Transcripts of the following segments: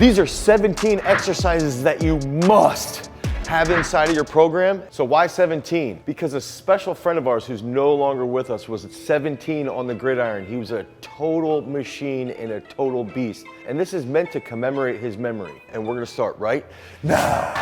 These are 17 exercises that you must have inside of your program. So why 17? Because a special friend of ours who's no longer with us was at 17 on the gridiron. He was a total machine and a total beast. And this is meant to commemorate his memory. And we're gonna start right now.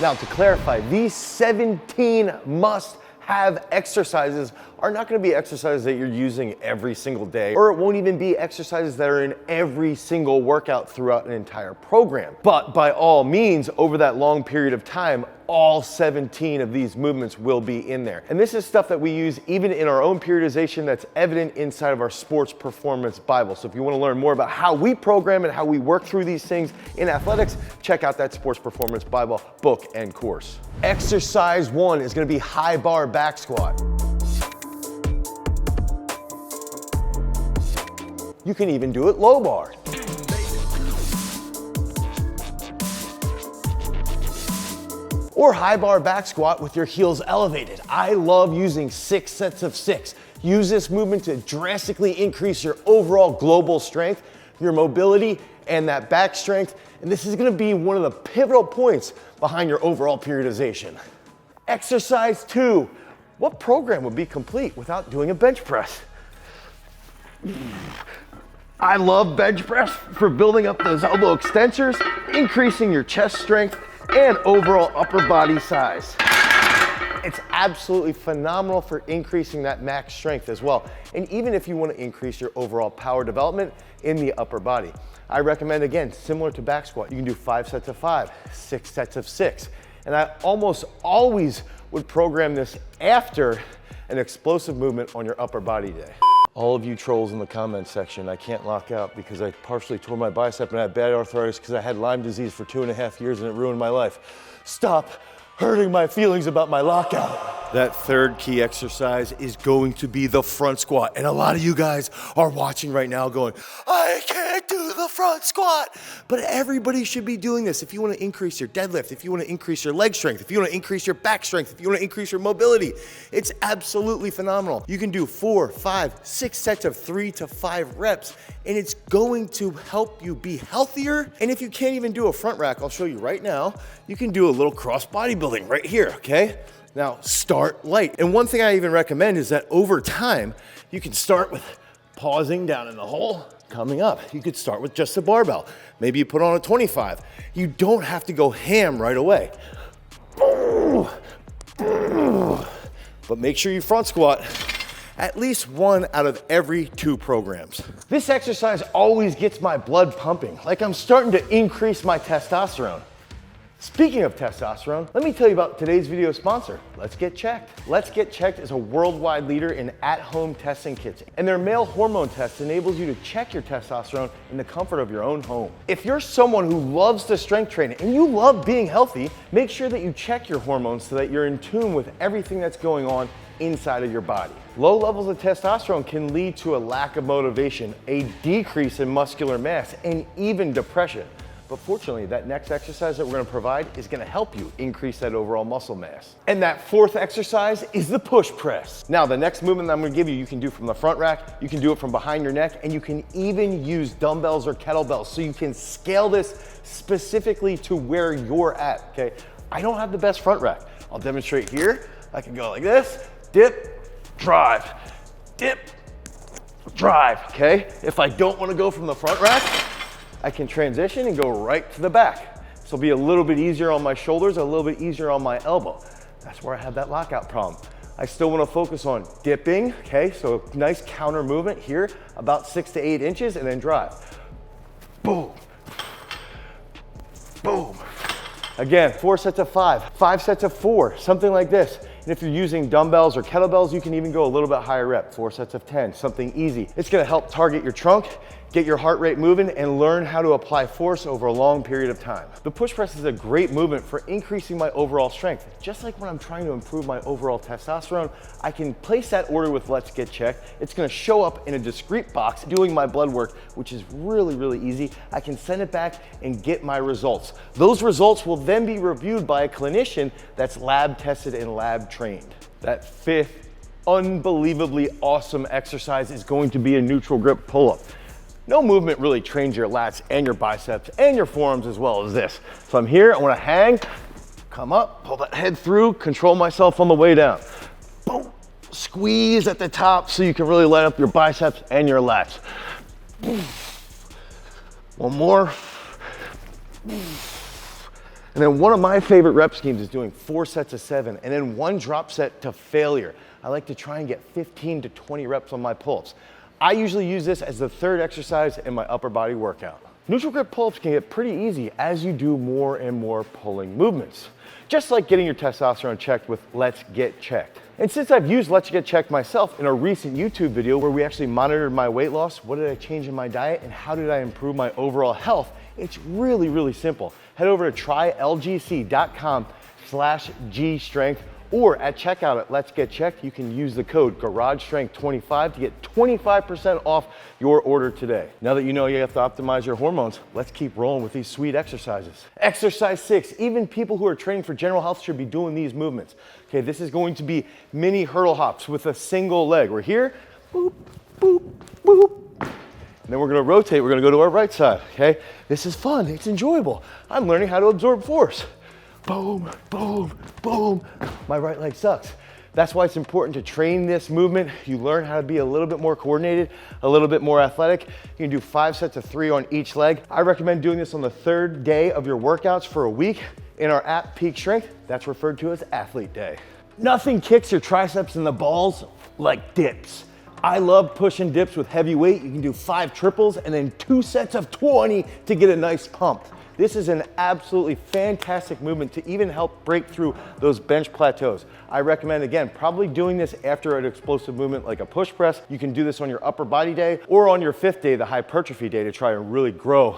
Now to clarify, these 17 must-have exercises are not going to be exercises that you're using every single day, or it won't even be exercises that are in every single workout throughout an entire program. But by all means, over that long period of time, all 17 of these movements will be in there. And this is stuff that we use even in our own periodization that's evident inside of our Sports Performance Bible. So if you want to learn more about how we program and how we work through these things in athletics, check out that Sports Performance Bible book and course. Exercise 1 is going to be high bar back squat. You can even do it low bar. Or high bar back squat with your heels elevated. I love using 6 sets of 6. Use this movement to drastically increase your overall global strength, your mobility, and that back strength. And this is gonna be one of the pivotal points behind your overall periodization. Exercise 2. What program would be complete without doing a bench press? I love bench press for building up those elbow extensors, increasing your chest strength, and overall upper body size. It's absolutely phenomenal for increasing that max strength as well. And even if you want to increase your overall power development in the upper body, I recommend, again, similar to back squat, you can do 5 sets of 5, 6 sets of 6. And I almost always would program this after an explosive movement on your upper body day. All of you trolls in the comments section, I can't lock out because I partially tore my bicep and I had bad arthritis because I had Lyme disease for 2.5 years and it ruined my life. Stop hurting my feelings about my lockout. That third key exercise is going to be the front squat. And a lot of you guys are watching right now going, I can't do the front squat. But everybody should be doing this. If you want to increase your deadlift, if you want to increase your leg strength, if you want to increase your back strength, if you want to increase your mobility, it's absolutely phenomenal. You can do 4, 5, 6 sets of 3 to 5 reps, and it's going to help you be healthier. And if you can't even do a front rack, I'll show you right now, you can do a little cross bodybuilding right here, okay? Now, start light. And one thing I even recommend is that over time, you can start with pausing down in the hole, coming up. You could start with just a barbell. Maybe you put on a 25. You don't have to go ham right away. But make sure you front squat at least 1 out of every 2 programs. This exercise always gets my blood pumping, like I'm starting to increase my testosterone. Speaking of testosterone, let me tell you about today's video sponsor, Let's Get Checked. Let's Get Checked is a worldwide leader in at-home testing kits, and their male hormone test enables you to check your testosterone in the comfort of your own home. If you're someone who loves to strength train and you love being healthy, make sure that you check your hormones so that you're in tune with everything that's going on inside of your body. Low levels of testosterone can lead to a lack of motivation, a decrease in muscular mass, and even depression. But fortunately, that next exercise that we're gonna provide is gonna help you increase that overall muscle mass. And that 4th exercise is the push press. Now, the next movement that I'm gonna give you, you can do from the front rack, you can do it from behind your neck, and you can even use dumbbells or kettlebells. So you can scale this specifically to where you're at, okay? I don't have the best front rack. I'll demonstrate here. I can go like this, dip, drive, dip, drive, okay? If I don't wanna go from the front rack, I can transition and go right to the back. This will be a little bit easier on my shoulders, a little bit easier on my elbow. That's where I have that lockout problem. I still want to focus on dipping, okay? So nice counter movement here, about 6 to 8 inches, and then drive. Boom, boom. Again, 4 sets of 5, 5 sets of 4, something like this. And if you're using dumbbells or kettlebells, you can even go a little bit higher rep, 4 sets of 10, something easy. It's gonna help target your trunk, get your heart rate moving, and learn how to apply force over a long period of time. The push press is a great movement for increasing my overall strength. Just like when I'm trying to improve my overall testosterone, I can place that order with Let's Get Checked. It's gonna show up in a discrete box doing my blood work, which is really, really easy. I can send it back and get my results. Those results will then be reviewed by a clinician that's lab tested and lab trained. That 5th unbelievably awesome exercise is going to be a neutral grip pull-up. No movement really trains your lats and your biceps and your forearms as well as this. So I'm here, I wanna hang, come up, pull that head through, control myself on the way down. Boom, squeeze at the top so you can really light up your biceps and your lats. One more. And then one of my favorite rep schemes is doing 4 sets of 7 and then 1 drop set to failure. I like to try and get 15 to 20 reps on my pull-ups. I usually use this as the 3rd exercise in my upper body workout. Neutral grip pull-ups can get pretty easy as you do more and more pulling movements. Just like getting your testosterone checked with Let's Get Checked. And since I've used Let's Get Checked myself in a recent YouTube video where we actually monitored my weight loss, what did I change in my diet, and how did I improve my overall health, it's really, really simple. Head over to trylgc.com/gstrength, or at checkout at Let's Get Checked, you can use the code GarageStrength25 to get 25% off your order today. Now that you know you have to optimize your hormones, let's keep rolling with these sweet exercises. Exercise 6, even people who are training for general health should be doing these movements. Okay, this is going to be mini hurdle hops with a single leg. We're here, boop, boop, boop. And then we're gonna rotate, we're gonna go to our right side, okay? This is fun, it's enjoyable. I'm learning how to absorb force. Boom, boom, boom. My right leg sucks. That's why it's important to train this movement. You learn how to be a little bit more coordinated, a little bit more athletic. You can do 5 sets of 3 on each leg. I recommend doing this on the 3rd day of your workouts for a week. In our app, Peak Strength, that's referred to as Athlete Day. Nothing kicks your triceps in the balls like dips. I love pushing dips with heavy weight. You can do 5 triples and then 2 sets of 20 to get a nice pump. This is an absolutely fantastic movement to even help break through those bench plateaus. I recommend, again, probably doing this after an explosive movement like a push press. You can do this on your upper body day or on your 5th day, the hypertrophy day, to try and really grow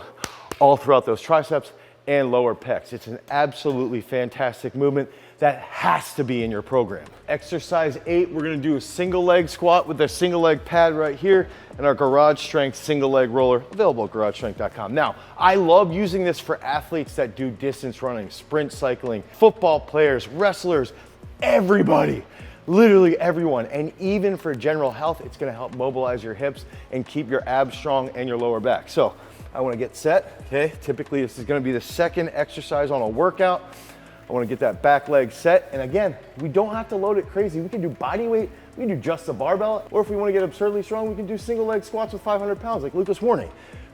all throughout those triceps and lower pecs. It's an absolutely fantastic movement that has to be in your program. Exercise 8, we're gonna do a single leg squat with a single leg pad right here and our Garage Strength single leg roller, available at garagestrength.com. Now, I love using this for athletes that do distance running, sprint cycling, football players, wrestlers, everybody, literally everyone. And even for general health, it's gonna help mobilize your hips and keep your abs strong and your lower back. So I wanna get set, okay? Typically, this is gonna be the 2nd exercise on a workout. I wanna get that back leg set. And again, we don't have to load it crazy. We can do body weight, we can do just the barbell, or if we wanna get absurdly strong, we can do single leg squats with 500 pounds like Lucas Warning.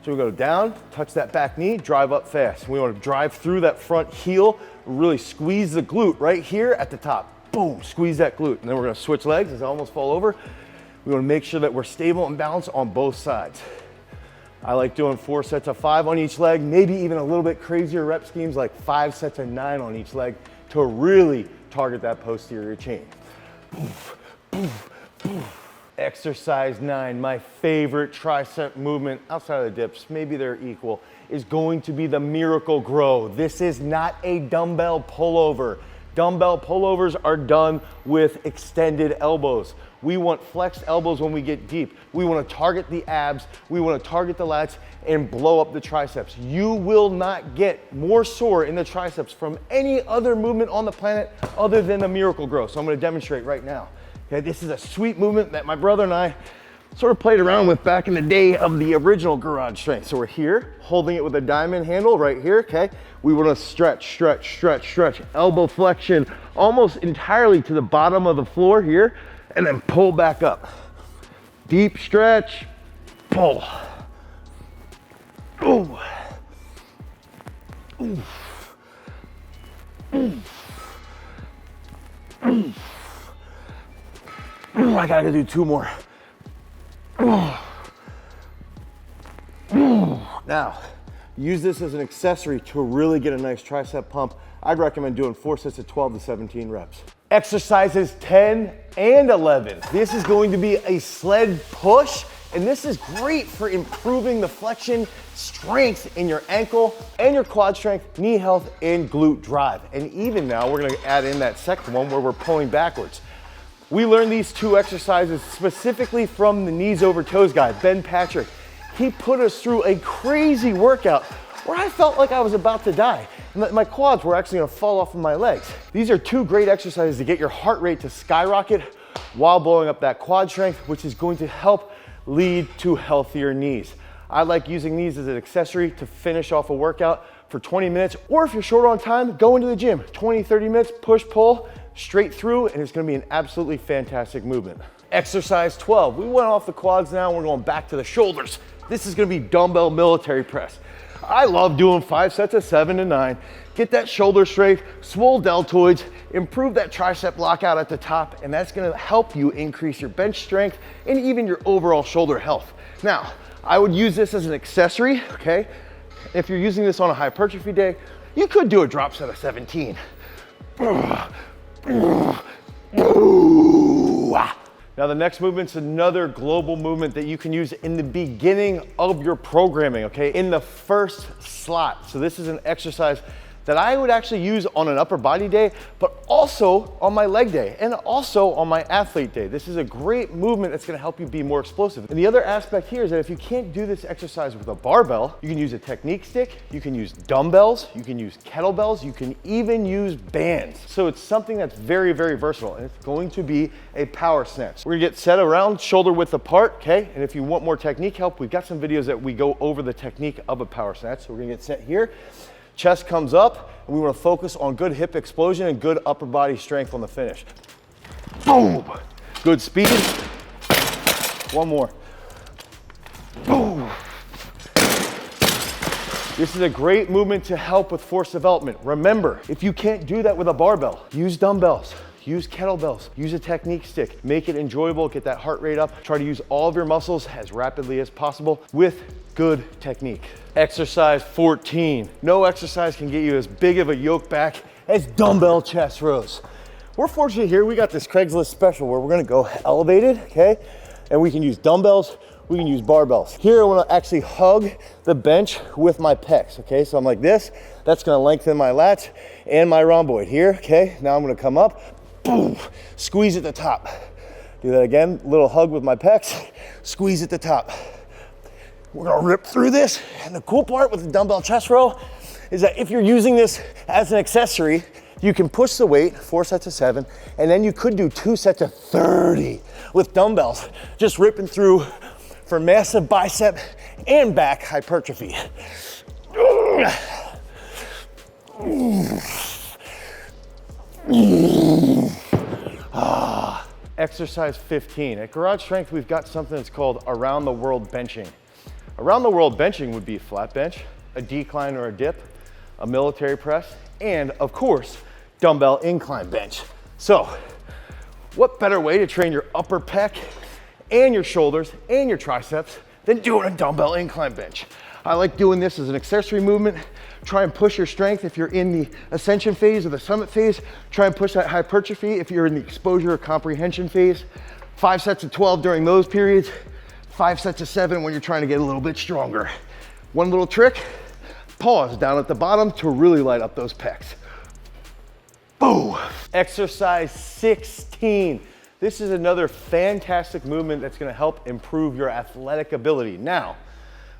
So we go down, touch that back knee, drive up fast. We wanna drive through that front heel, really squeeze the glute right here at the top. Boom, squeeze that glute. And then we're gonna switch legs as I almost fall over. We wanna make sure that we're stable and balanced on both sides. I like doing 4 sets of 5 on each leg, maybe even a little bit crazier rep schemes like 5 sets of 9 on each leg to really target that posterior chain. Poof, poof, poof. Exercise 9, my favorite tricep movement outside of the dips, maybe they're equal, is going to be the Miracle Grow. This is not a dumbbell pullover. Dumbbell pullovers are done with extended elbows. We want flexed elbows when we get deep. We want to target the abs, we want to target the lats and blow up the triceps. You will not get more sore in the triceps from any other movement on the planet other than the Miracle Grow. So I'm going to demonstrate right now. Okay, this is a sweet movement that my brother and I sort of played around with back in the day of the original Garage Strength. So we're here, holding it with a diamond handle right here, okay? We wanna stretch, stretch, stretch, stretch, elbow flexion, almost entirely to the bottom of the floor here, and then pull back up. Deep stretch, pull. Ooh. Ooh. Ooh. Ooh. Ooh, I gotta do 2 more. Now, use this as an accessory to really get a nice tricep pump. I'd recommend doing 4 sets of 12 to 17 reps. Exercises 10 and 11. This is going to be a sled push, and this is great for improving the flexion strength in your ankle and your quad strength, knee health, and glute drive. And even now, we're gonna add in that second one where we're pulling backwards. We learned these 2 exercises specifically from the knees over toes guy, Ben Patrick. He put us through a crazy workout where I felt like I was about to die. My quads were actually gonna fall off of my legs. These are 2 great exercises to get your heart rate to skyrocket while blowing up that quad strength, which is going to help lead to healthier knees. I like using these as an accessory to finish off a workout for 20 minutes, or if you're short on time, go into the gym, 20, 30 minutes, push, pull, straight through, and it's gonna be an absolutely fantastic movement. Exercise 12, we went off the quads now, we're going back to the shoulders. This is gonna be dumbbell military press. I love doing 5 sets of 7 to 9. Get that shoulder straight, swole deltoids, improve that tricep lockout at the top, and that's gonna help you increase your bench strength and even your overall shoulder health. Now, I would use this as an accessory, okay? If you're using this on a hypertrophy day, you could do a drop set of 17. Now the next movement's another global movement that you can use in the beginning of your programming, okay? In the first slot. So this is an exercise that I would actually use on an upper body day, but also on my leg day and also on my athlete day. This is a great movement that's gonna help you be more explosive. And the other aspect here is that if you can't do this exercise with a barbell, you can use a technique stick, you can use dumbbells, you can use kettlebells, you can even use bands. So it's something that's very, very versatile, and it's going to be a power snatch. We're gonna get set around shoulder width apart, okay? And if you want more technique help, we've got some videos that we go over the technique of a power snatch. So we're gonna get set here. Chest comes up, and we want to focus on good hip explosion and good upper body strength on the finish. Boom! Good speed. One more. Boom! This is a great movement to help with force development. Remember, if you can't do that with a barbell, use dumbbells. Use kettlebells, use a technique stick, make it enjoyable, get that heart rate up. Try to use all of your muscles as rapidly as possible with good technique. Exercise 14. No exercise can get you as big of a yoke back as dumbbell chest rows. We're fortunate here, we got this Craigslist special where we're gonna go elevated, okay? And we can use dumbbells, we can use barbells. Here I wanna actually hug the bench with my pecs, okay? So I'm like this, that's gonna lengthen my lats and my rhomboid here, okay? Now I'm gonna come up, boom, squeeze at the top. Do that again, little hug with my pecs, squeeze at the top. We're gonna rip through this. And the cool part with the dumbbell chest row is that if you're using this as an accessory, you can push the weight, 4 sets of 7, and then you could do 2 sets of 30 with dumbbells, just ripping through for massive bicep and back hypertrophy. Exercise 15. At Garage Strength, we've got something that's called around the world benching. Around the world benching would be a flat bench, a decline or a dip, a military press, and of course, dumbbell incline bench. So, what better way to train your upper pec and your shoulders and your triceps than doing a dumbbell incline bench? I like doing this as an accessory movement. Try and push your strength if you're in the ascension phase or the summit phase. Try and push that hypertrophy if you're in the exposure or comprehension phase. 5 sets of 12 during those periods. 5 sets of 7 when you're trying to get a little bit stronger. One little trick, pause down at the bottom to really light up those pecs. Boom. Exercise 16. This is another fantastic movement that's gonna help improve your athletic ability. Now,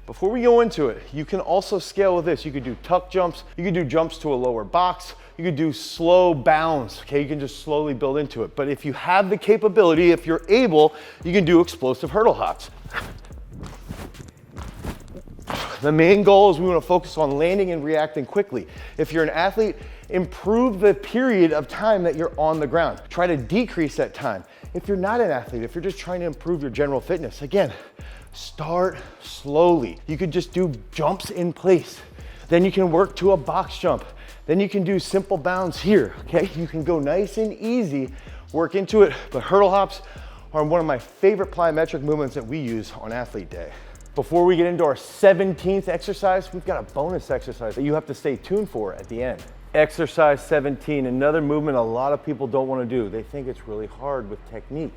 before we go into it, you can also scale with this. You could do tuck jumps, you could do jumps to a lower box, you could do slow bounds, okay? You can just slowly build into it. But if you have the capability, if you're able, you can do explosive hurdle hops. The main goal is we want to focus on landing and reacting quickly. If you're an athlete, improve the period of time that you're on the ground. Try to decrease that time. If you're not an athlete, if you're just trying to improve your general fitness, again, start slowly. You could just do jumps in place. Then you can work to a box jump. Then you can do simple bounds here, okay? You can go nice and easy, work into it, but hurdle hops are one of my favorite plyometric movements that we use on athlete day. Before we get into our 17th exercise, we've got a bonus exercise that you have to stay tuned for at the end. Exercise 17, another movement a lot of people don't want to do. They think it's really hard with technique.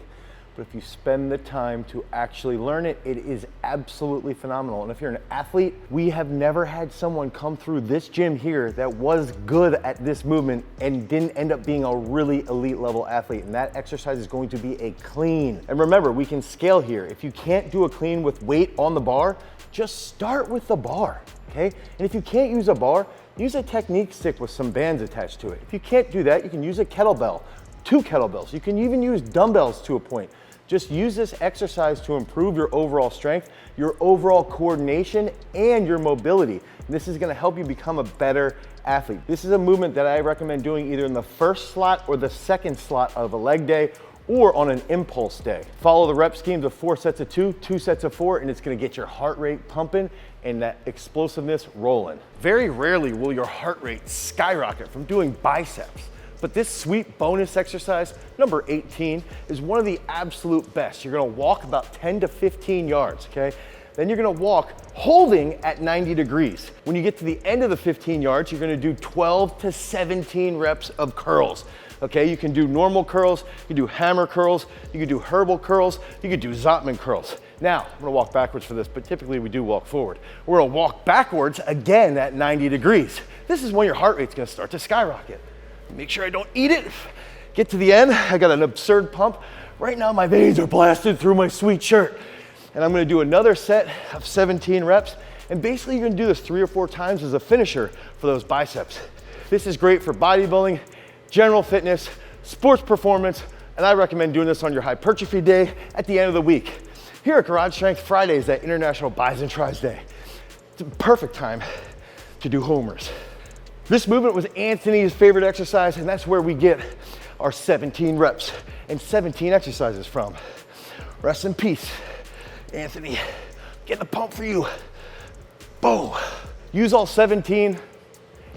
But if you spend the time to actually learn it, it is absolutely phenomenal. And if you're an athlete, we have never had someone come through this gym here that was good at this movement and didn't end up being a really elite level athlete. And that exercise is going to be a clean. And remember, we can scale here. If you can't do a clean with weight on the bar, just start with the bar, okay? And if you can't use a bar, use a technique stick with some bands attached to it. If you can't do that, you can use a kettlebell. 2 kettlebells. You can even use dumbbells to a point. Just use this exercise to improve your overall strength, your overall coordination, and your mobility. This is gonna help you become a better athlete. This is a movement that I recommend doing either in the first slot or the second slot of a leg day, or on an impulse day. Follow the rep schemes of 4 sets of 2, 2 sets of 4, and it's gonna get your heart rate pumping and that explosiveness rolling. Very rarely will your heart rate skyrocket from doing biceps, but this sweet bonus exercise, number 18, is one of the absolute best. You're gonna walk about 10 to 15 yards, okay? Then you're gonna walk holding at 90 degrees. When you get to the end of the 15 yards, you're gonna do 12 to 17 reps of curls. Okay, you can do normal curls, you can do hammer curls, you can do herbal curls, you can do Zotman curls. Now, I'm gonna walk backwards for this, but typically we do walk forward. We're gonna walk backwards again at 90 degrees. This is when your heart rate's gonna start to skyrocket. Make sure I don't eat it. Get to the end, I got an absurd pump. Right now my veins are blasted through my sweet shirt. And I'm gonna do another set of 17 reps. And basically you're gonna do this 3 or 4 times as a finisher for those biceps. This is great for bodybuilding, general fitness, sports performance, and I recommend doing this on your hypertrophy day at the end of the week. Here at Garage Strength, Friday is that International Bis and Tris Day. It's a perfect time to do homers. This movement was Anthony's favorite exercise, and that's where we get our 17 reps and 17 exercises from. Rest in peace, Anthony. Get the pump for you. Boom. Use all 17,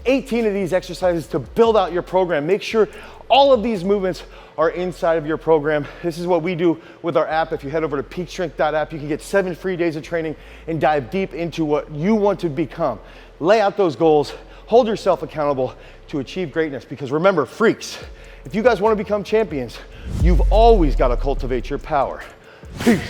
18 of these exercises to build out your program. Make sure all of these movements are inside of your program. This is what we do with our app. If you head over to peakstrength.app, you can get 7 free days of training and dive deep into what you want to become. Lay out those goals, hold yourself accountable to achieve greatness, because remember, freaks, if you guys want to become champions, you've always got to cultivate your power. Peace.